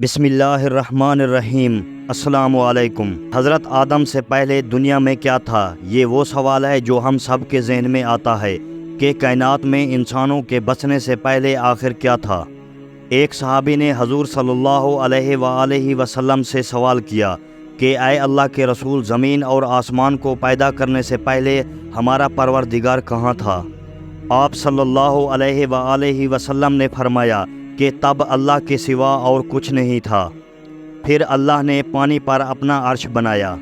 بسم اللہ الرحمن الرحیم۔ السلام علیکم۔ حضرت آدم سے پہلے دنیا میں کیا تھا؟ یہ وہ سوال ہے جو ہم سب کے ذہن میں آتا ہے کہ کائنات میں انسانوں کے بسنے سے پہلے آخر کیا تھا۔ ایک صحابی نے حضور صلی اللہ علیہ وآلہ وسلم سے سوال کیا کہ اے اللہ کے رسول، زمین اور آسمان کو پیدا کرنے سے پہلے ہمارا پروردگار کہاں تھا؟ آپ صلی اللہ علیہ وآلہ وسلم نے فرمایا کہ تب اللہ کے سوا اور کچھ نہیں تھا۔ پھر اللہ نے پانی پر اپنا عرش بنایا،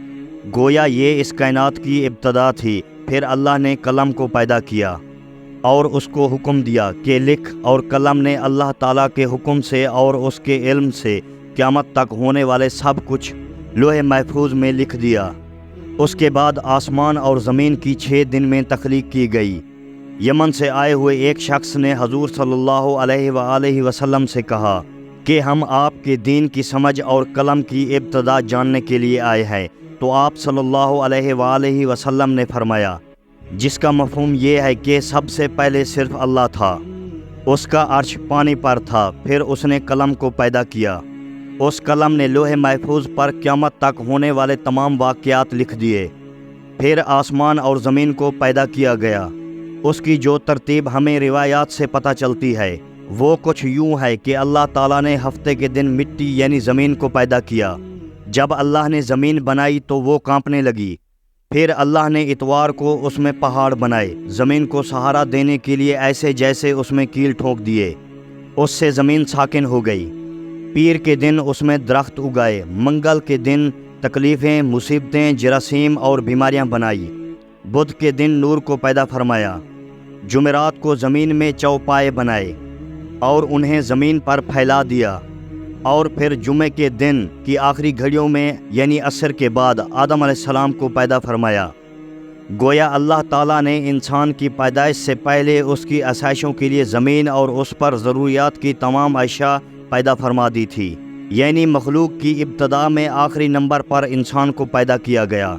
گویا یہ اس کائنات کی ابتدا تھی۔ پھر اللہ نے قلم کو پیدا کیا اور اس کو حکم دیا کہ لکھ، اور قلم نے اللہ تعالیٰ کے حکم سے اور اس کے علم سے قیامت تک ہونے والے سب کچھ لوح محفوظ میں لکھ دیا۔ اس کے بعد آسمان اور زمین کی 6 دن میں تخلیق کی گئی۔ یمن سے آئے ہوئے ایک شخص نے حضور صلی اللہ علیہ وآلہ وسلم سے کہا کہ ہم آپ کے دین کی سمجھ اور قلم کی ابتدا جاننے کے لیے آئے ہیں، تو آپ صلی اللہ علیہ وآلہ وسلم نے فرمایا، جس کا مفہوم یہ ہے کہ سب سے پہلے صرف اللہ تھا، اس کا عرش پانی پر تھا، پھر اس نے قلم کو پیدا کیا۔ اس قلم نے لوح محفوظ پر قیامت تک ہونے والے تمام واقعات لکھ دیے۔ پھر آسمان اور زمین کو پیدا کیا گیا۔ اس کی جو ترتیب ہمیں روایات سے پتہ چلتی ہے وہ کچھ یوں ہے کہ اللہ تعالیٰ نے ہفتے کے دن مٹی یعنی زمین کو پیدا کیا۔ جب اللہ نے زمین بنائی تو وہ کانپنے لگی۔ پھر اللہ نے اتوار کو اس میں پہاڑ بنائے، زمین کو سہارا دینے کے لیے ایسے جیسے اس میں کیل ٹھونک دیے، اس سے زمین ساکن ہو گئی۔ پیر کے دن اس میں درخت اگائے، منگل کے دن تکلیفیں، مصیبتیں، جراثیم اور بیماریاں بنائی۔ بدھ کے دن نور کو پیدا فرمایا۔ جمعرات کو زمین میں چوپائے بنائے اور انہیں زمین پر پھیلا دیا، اور پھر جمعے کے دن کی آخری گھڑیوں میں یعنی عصر کے بعد آدم علیہ السلام کو پیدا فرمایا۔ گویا اللہ تعالیٰ نے انسان کی پیدائش سے پہلے اس کی آسائشوں کے لیے زمین اور اس پر ضروریات کی تمام اشیاء پیدا فرما دی تھی، یعنی مخلوق کی ابتدا میں آخری نمبر پر انسان کو پیدا کیا گیا،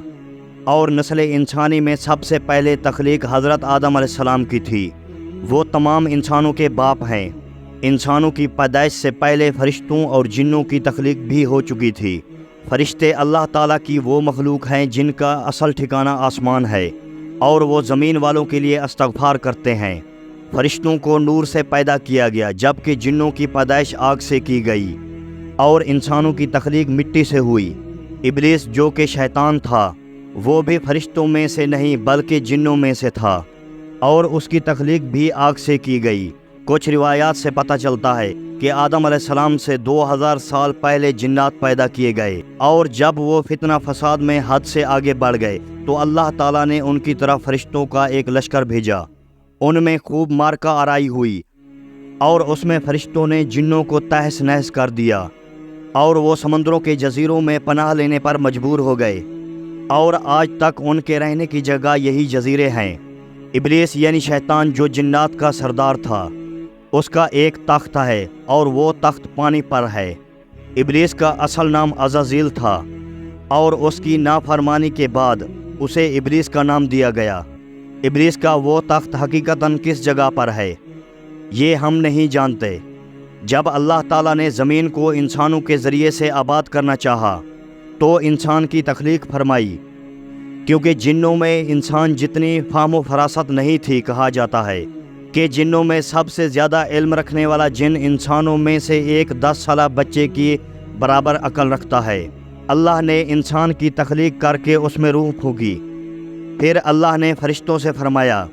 اور نسل انسانی میں سب سے پہلے تخلیق حضرت آدم علیہ السلام کی تھی۔ وہ تمام انسانوں کے باپ ہیں۔ انسانوں کی پیدائش سے پہلے فرشتوں اور جنوں کی تخلیق بھی ہو چکی تھی۔ فرشتے اللہ تعالیٰ کی وہ مخلوق ہیں جن کا اصل ٹھکانہ آسمان ہے، اور وہ زمین والوں کے لیے استغفار کرتے ہیں۔ فرشتوں کو نور سے پیدا کیا گیا، جبکہ جنوں کی پیدائش آگ سے کی گئی، اور انسانوں کی تخلیق مٹی سے ہوئی۔ ابلیس جو کہ شیطان تھا وہ بھی فرشتوں میں سے نہیں بلکہ جنوں میں سے تھا، اور اس کی تخلیق بھی آگ سے کی گئی۔ کچھ روایات سے پتہ چلتا ہے کہ آدم علیہ السلام سے 2000 سال پہلے جنات پیدا کیے گئے، اور جب وہ فتنہ فساد میں حد سے آگے بڑھ گئے تو اللہ تعالیٰ نے ان کی طرف فرشتوں کا ایک لشکر بھیجا۔ ان میں خوب مارکہ آرائی ہوئی، اور اس میں فرشتوں نے جنوں کو تہس نہس کر دیا، اور وہ سمندروں کے جزیروں میں پناہ لینے پر مجبور ہو گئے، اور آج تک ان کے رہنے کی جگہ یہی جزیرے ہیں۔ ابلیس یعنی شیطان جو جنات کا سردار تھا، اس کا ایک تخت ہے اور وہ تخت پانی پر ہے۔ ابلیس کا اصل نام عزازیل تھا، اور اس کی نافرمانی کے بعد اسے ابلیس کا نام دیا گیا۔ ابلیس کا وہ تخت حقیقتاً کس جگہ پر ہے یہ ہم نہیں جانتے۔ جب اللہ تعالیٰ نے زمین کو انسانوں کے ذریعے سے آباد کرنا چاہا تو انسان کی تخلیق فرمائی، کیونکہ جنوں میں انسان جتنی فہم و فراست نہیں تھی۔ کہا جاتا ہے کہ جنوں میں سب سے زیادہ علم رکھنے والا جن انسانوں میں سے ایک 10 سالہ بچے کی برابر عقل رکھتا ہے۔ اللہ نے انسان کی تخلیق کر کے اس میں روح پھونکی۔ پھر اللہ نے فرشتوں سے فرمایا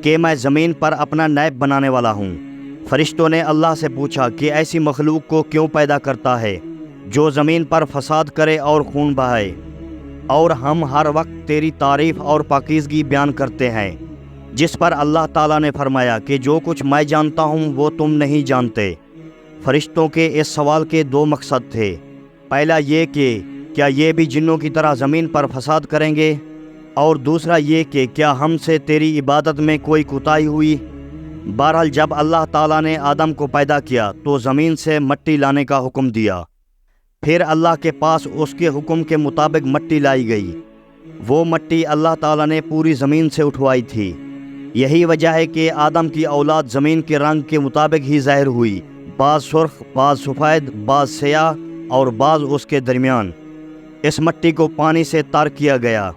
کہ میں زمین پر اپنا نائب بنانے والا ہوں۔ فرشتوں نے اللہ سے پوچھا کہ ایسی مخلوق کو کیوں پیدا کرتا ہے جو زمین پر فساد کرے اور خون بہائے، اور ہم ہر وقت تیری تعریف اور پاکیزگی بیان کرتے ہیں۔ جس پر اللہ تعالیٰ نے فرمایا کہ جو کچھ میں جانتا ہوں وہ تم نہیں جانتے۔ فرشتوں کے اس سوال کے 2 مقصد تھے۔ پہلا یہ کہ کیا یہ بھی جنوں کی طرح زمین پر فساد کریں گے، اور دوسرا یہ کہ کیا ہم سے تیری عبادت میں کوئی کوتاہی ہوئی۔ بہرحال جب اللہ تعالیٰ نے آدم کو پیدا کیا تو زمین سے مٹی لانے کا حکم دیا۔ پھر اللہ کے پاس اس کے حکم کے مطابق مٹی لائی گئی۔ وہ مٹی اللہ تعالیٰ نے پوری زمین سے اٹھوائی تھی۔ یہی وجہ ہے کہ آدم کی اولاد زمین کے رنگ کے مطابق ہی ظاہر ہوئی، بعض سرخ، بعض سفید، بعض سیاہ، اور بعض اس کے درمیان۔ اس مٹی کو پانی سے تر کیا گیا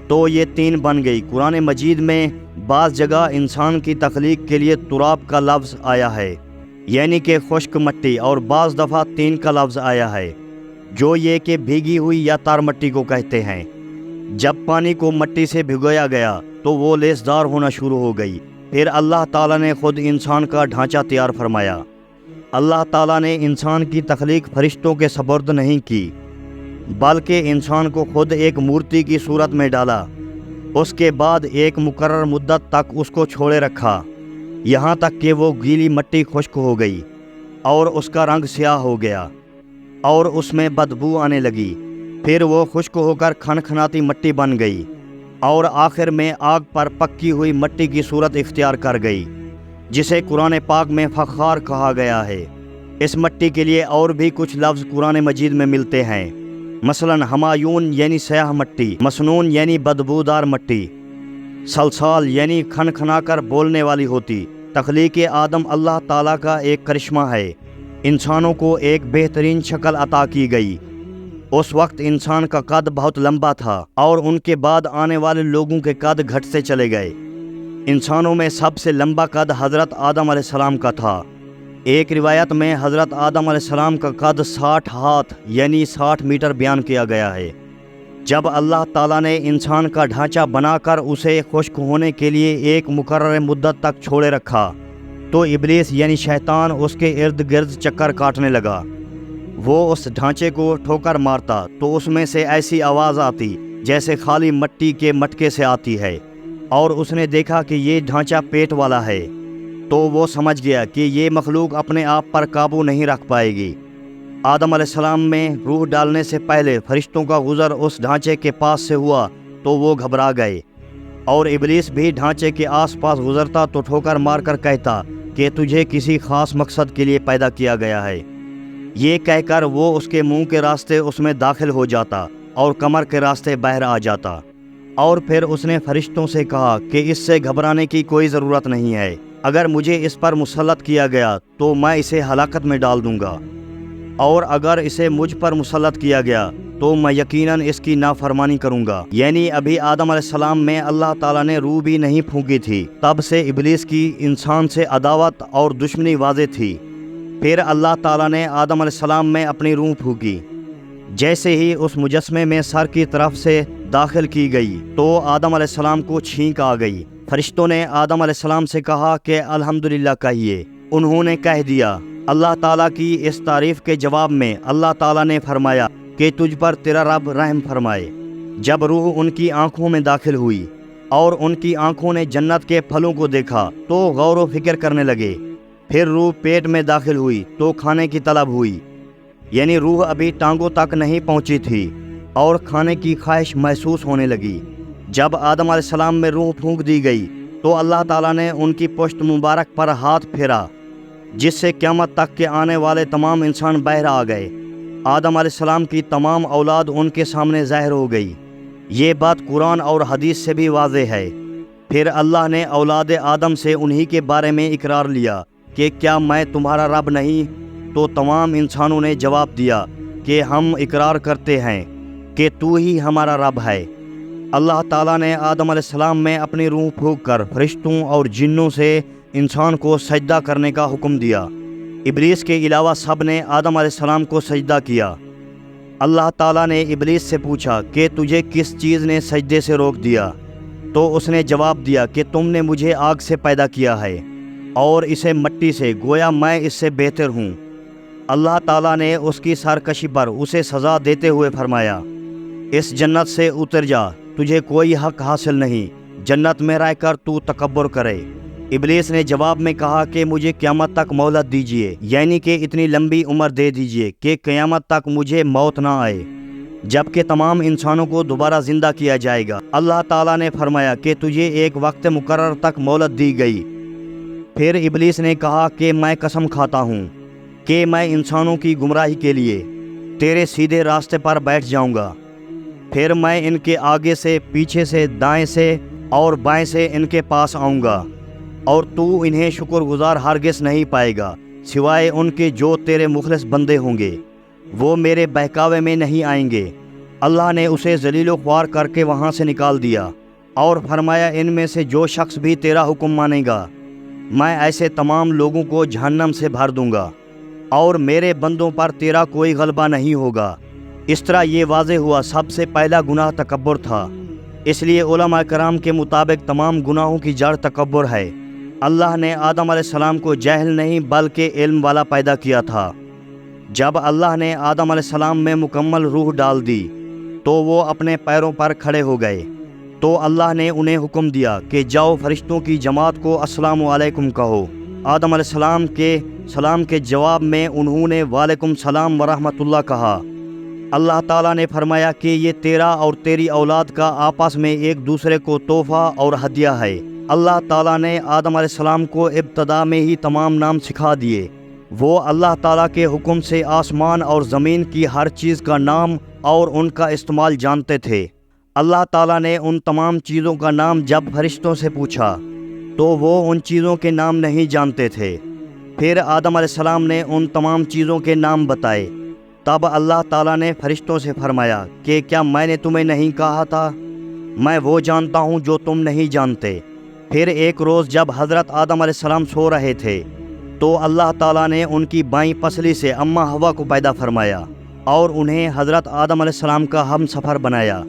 تو یہ تین بن گئی۔ قرآن مجید میں بعض جگہ انسان کی تخلیق کے لیے تراب کا لفظ آیا ہے، یعنی کہ خشک مٹی، اور بعض دفعہ تین کا لفظ آیا ہے جو یہ کہ بھیگی ہوئی یا تر مٹی کو کہتے ہیں۔ جب پانی کو مٹی سے بھگویا گیا تو وہ لیسدار ہونا شروع ہو گئی۔ پھر اللہ تعالیٰ نے خود انسان کا ڈھانچہ تیار فرمایا۔ اللہ تعالیٰ نے انسان کی تخلیق فرشتوں کے سپرد نہیں کی، بلکہ انسان کو خود ایک مورتی کی صورت میں ڈالا۔ اس کے بعد ایک مقرر مدت تک اس کو چھوڑے رکھا، یہاں تک کہ وہ گیلی مٹی خشک ہو گئی اور اس کا رنگ سیاہ ہو گیا اور اس میں بدبو آنے لگی۔ پھر وہ خشک ہو کر کھنکھناتی مٹی بن گئی اور آخر میں آگ پر پکی ہوئی مٹی کی صورت اختیار کر گئی، جسے قرآن پاک میں فخار کہا گیا ہے۔ اس مٹی کے لیے اور بھی کچھ لفظ قرآن مجید میں ملتے ہیں، مثلاً ہمایون یعنی سیاہ مٹی، مسنون یعنی بدبودار مٹی، سلسال یعنی کھنکھنا کر بولنے والی ہوتی۔ تخلیق آدم اللہ تعالیٰ کا ایک کرشمہ ہے۔ انسانوں کو ایک بہترین شکل عطا کی گئی۔ اس وقت انسان کا قد بہت لمبا تھا اور ان کے بعد آنے والے لوگوں کے قد گھٹتے چلے گئے۔ انسانوں میں سب سے لمبا قد حضرت آدم علیہ السلام کا تھا۔ ایک روایت میں حضرت آدم علیہ السلام کا قد 60 ہاتھ یعنی 60 میٹر بیان کیا گیا ہے۔ جب اللہ تعالیٰ نے انسان کا ڈھانچہ بنا کر اسے خشک ہونے کے لیے ایک مقرر مدت تک چھوڑے رکھا تو ابلیس یعنی شیطان اس کے ارد گرد چکر کاٹنے لگا۔ وہ اس ڈھانچے کو ٹھوکر مارتا تو اس میں سے ایسی آواز آتی جیسے خالی مٹی کے مٹکے سے آتی ہے، اور اس نے دیکھا کہ یہ ڈھانچہ پیٹ والا ہے تو وہ سمجھ گیا کہ یہ مخلوق اپنے آپ پر قابو نہیں رکھ پائے گی۔ آدم علیہ السلام میں روح ڈالنے سے پہلے فرشتوں کا گزر اس ڈھانچے کے پاس سے ہوا تو وہ گھبرا گئے، اور ابلیس بھی ڈھانچے کے آس پاس گزرتا تو ٹھوکر مار کر کہتا کہ تجھے کسی خاص مقصد کے لیے پیدا کیا گیا ہے۔ یہ کہہ کر وہ اس کے منہ کے راستے اس میں داخل ہو جاتا اور کمر کے راستے باہر آ جاتا، اور پھر اس نے فرشتوں سے کہا کہ اس سے گھبرانے کی کوئی ضرورت نہیں ہے، اگر مجھے اس پر مسلط کیا گیا تو میں اسے ہلاکت میں ڈال دوں گا، اور اگر اسے مجھ پر مسلط کیا گیا تو میں یقیناً اس کی نافرمانی کروں گا۔ یعنی ابھی آدم علیہ السلام میں اللہ تعالیٰ نے روح بھی نہیں پھونکی تھی، تب سے ابلیس کی انسان سے عداوت اور دشمنی واضح تھی۔ پھر اللہ تعالیٰ نے آدم علیہ السلام میں اپنی روح پھونکی۔ جیسے ہی اس مجسمے میں سر کی طرف سے داخل کی گئی تو آدم علیہ السلام کو چھینک آ گئی۔ فرشتوں نے آدم علیہ السلام سے کہا کہ الحمدللہ کہیے۔ انہوں نے کہہ دیا۔ اللہ تعالیٰ کی اس تعریف کے جواب میں اللہ تعالیٰ نے فرمایا کہ تجھ پر تیرا رب رحم فرمائے۔ جب روح ان کی آنکھوں میں داخل ہوئی اور ان کی آنکھوں نے جنت کے پھلوں کو دیکھا تو غور و فکر کرنے لگے۔ پھر روح پیٹ میں داخل ہوئی تو کھانے کی طلب ہوئی، یعنی روح ابھی ٹانگوں تک نہیں پہنچی تھی اور کھانے کی خواہش محسوس ہونے لگی۔ جب آدم علیہ السلام میں روح پھونک دی گئی تو اللہ تعالیٰ نے ان کی پشت مبارک پر ہاتھ پھیرا، جس سے قیامت تک کے آنے والے تمام انسان باہر آ گئے۔ آدم علیہ السلام کی تمام اولاد ان کے سامنے ظاہر ہو گئی۔ یہ بات قرآن اور حدیث سے بھی واضح ہے۔ پھر اللہ نے اولاد آدم سے انہی کے بارے میں اقرار لیا کہ کیا میں تمہارا رب نہیں؟ تو تمام انسانوں نے جواب دیا کہ ہم اقرار کرتے ہیں کہ تو ہی ہمارا رب ہے۔ اللہ تعالیٰ نے آدم علیہ السلام میں اپنی روح پھونک کر فرشتوں اور جنوں سے انسان کو سجدہ کرنے کا حکم دیا۔ ابلیس کے علاوہ سب نے آدم علیہ السلام کو سجدہ کیا۔ اللہ تعالیٰ نے ابلیس سے پوچھا کہ تجھے کس چیز نے سجدے سے روک دیا؟ تو اس نے جواب دیا کہ تم نے مجھے آگ سے پیدا کیا ہے اور اسے مٹی سے، گویا میں اس سے بہتر ہوں۔ اللہ تعالیٰ نے اس کی سرکشی پر اسے سزا دیتے ہوئے فرمایا، اس جنت سے اتر جا، تجھے کوئی حق حاصل نہیں جنت میں رہ کر تو تکبر کرے۔ ابلیس نے جواب میں کہا کہ مجھے قیامت تک مہلت دیجیے، یعنی کہ اتنی لمبی عمر دے دیجیے کہ قیامت تک مجھے موت نہ آئے، جبکہ تمام انسانوں کو دوبارہ زندہ کیا جائے گا۔ اللہ تعالیٰ نے فرمایا کہ تجھے ایک وقت مقرر تک مہلت دی گئی۔ پھر ابلیس نے کہا کہ میں قسم کھاتا ہوں کہ میں انسانوں کی گمراہی کے لیے تیرے سیدھے راستے پر بیٹھ جاؤں گا، پھر میں ان کے آگے سے، پیچھے سے، دائیں سے اور بائیں سے ان کے پاس آؤں گا، اور تو انہیں شکر گزار ہرگز نہیں پائے گا سوائے ان کے جو تیرے مخلص بندے ہوں گے۔ وہ میرے بہکاوے میں نہیں آئیں گے۔ اللہ نے اسے ذلیل و خوار کر کے وہاں سے نکال دیا اور فرمایا ان میں سے جو شخص بھی تیرا حکم مانے گا میں ایسے تمام لوگوں کو جہنم سے بھر دوں گا اور میرے بندوں پر تیرا کوئی غلبہ نہیں ہوگا۔ اس طرح یہ واضح ہوا سب سے پہلا گناہ تکبر تھا، اس لیے علماء کرام کے مطابق تمام گناہوں کی جڑ تکبر ہے۔ اللہ نے آدم علیہ السلام کو جاہل نہیں بلکہ علم والا پیدا کیا تھا۔ جب اللہ نے آدم علیہ السلام میں مکمل روح ڈال دی تو وہ اپنے پیروں پر کھڑے ہو گئے، تو اللہ نے انہیں حکم دیا کہ جاؤ فرشتوں کی جماعت کو السلام علیکم کہو۔ آدم علیہ السلام کے سلام کے جواب میں انہوں نے وعلیکم السلام ورحمۃ اللہ کہا۔ اللہ تعالیٰ نے فرمایا کہ یہ تیرا اور تیری اولاد کا آپس میں ایک دوسرے کو تحفہ اور ہدیہ ہے۔ اللہ تعالیٰ نے آدم علیہ السلام کو ابتدا میں ہی تمام نام سکھا دیے۔ وہ اللہ تعالیٰ کے حکم سے آسمان اور زمین کی ہر چیز کا نام اور ان کا استعمال جانتے تھے۔ اللہ تعالیٰ نے ان تمام چیزوں کا نام جب فرشتوں سے پوچھا تو وہ ان چیزوں کے نام نہیں جانتے تھے۔ پھر آدم علیہ السلام نے ان تمام چیزوں کے نام بتائے۔ تب اللہ تعالیٰ نے فرشتوں سے فرمایا کہ کیا میں نے تمہیں نہیں کہا تھا میں وہ جانتا ہوں جو تم نہیں جانتے۔ پھر ایک روز جب حضرت آدم علیہ السلام سو رہے تھے تو اللہ تعالیٰ نے ان کی بائیں پسلی سے اماں ہوا کو پیدا فرمایا اور انہیں حضرت آدم علیہ السلام کا ہم سفر بنایا۔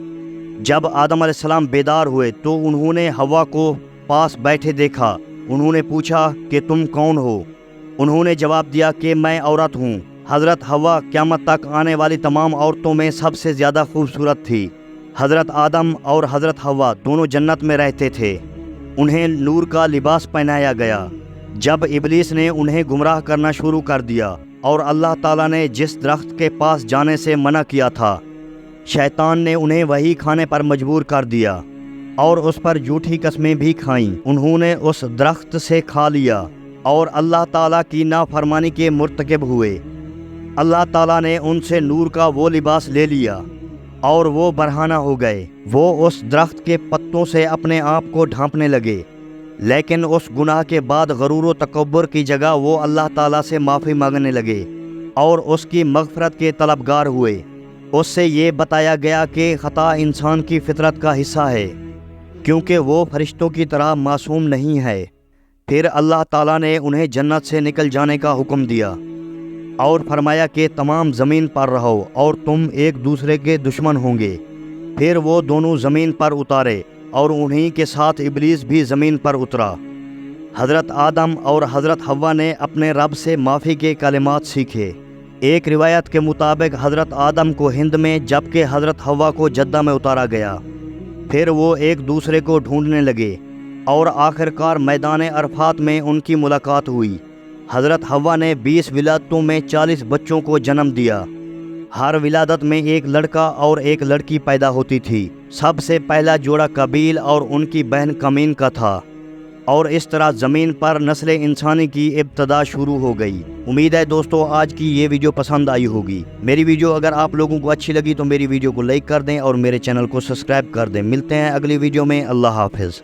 جب آدم علیہ السلام بیدار ہوئے تو انہوں نے ہوا کو پاس بیٹھے دیکھا۔ انہوں نے پوچھا کہ تم کون ہو؟ انہوں نے جواب دیا کہ میں عورت ہوں۔ حضرت ہوا قیامت تک آنے والی تمام عورتوں میں سب سے زیادہ خوبصورت تھی۔ حضرت آدم اور حضرت ہوا دونوں جنت میں رہتے تھے۔ انہیں نور کا لباس پہنایا گیا۔ جب ابلیس نے انہیں گمراہ کرنا شروع کر دیا اور اللہ تعالیٰ نے جس درخت کے پاس جانے سے منع کیا تھا شیطان نے انہیں وہی کھانے پر مجبور کر دیا اور اس پر جھوٹی قسمیں بھی کھائیں۔ انہوں نے اس درخت سے کھا لیا اور اللہ تعالیٰ کی نافرمانی کے مرتکب ہوئے۔ اللہ تعالیٰ نے ان سے نور کا وہ لباس لے لیا اور وہ برہنہ ہو گئے۔ وہ اس درخت کے پتوں سے اپنے آپ کو ڈھانپنے لگے، لیکن اس گناہ کے بعد غرور و تکبر کی جگہ وہ اللہ تعالیٰ سے معافی مانگنے لگے اور اس کی مغفرت کے طلبگار ہوئے۔ اس سے یہ بتایا گیا کہ خطا انسان کی فطرت کا حصہ ہے کیونکہ وہ فرشتوں کی طرح معصوم نہیں ہے۔ پھر اللہ تعالیٰ نے انہیں جنت سے نکل جانے کا حکم دیا اور فرمایا کہ تمام زمین پر رہو اور تم ایک دوسرے کے دشمن ہوں گے۔ پھر وہ دونوں زمین پر اتارے اور انہی کے ساتھ ابلیس بھی زمین پر اترا۔ حضرت آدم اور حضرت ہوا نے اپنے رب سے معافی کے کلمات سیکھے۔ ایک روایت کے مطابق حضرت آدم کو ہند میں جبکہ حضرت ہوا کو جدہ میں اتارا گیا۔ پھر وہ ایک دوسرے کو ڈھونڈنے لگے اور آخرکار میدان عرفات میں ان کی ملاقات ہوئی۔ حضرت ہوا نے 20 ولادتوں میں 40 بچوں کو جنم دیا۔ ہر ولادت میں ایک لڑکا اور ایک لڑکی پیدا ہوتی تھی۔ سب سے پہلا جوڑا قابیل اور ان کی بہن قمین کا تھا اور اس طرح زمین پر نسل انسانی کی ابتدا شروع ہو گئی۔ امید ہے دوستو آج کی یہ ویڈیو پسند آئی ہوگی۔ میری ویڈیو اگر آپ لوگوں کو اچھی لگی تو میری ویڈیو کو لائک کر دیں اور میرے چینل کو سبسکرائب کر دیں۔ ملتے ہیں اگلی ویڈیو میں۔ اللہ حافظ۔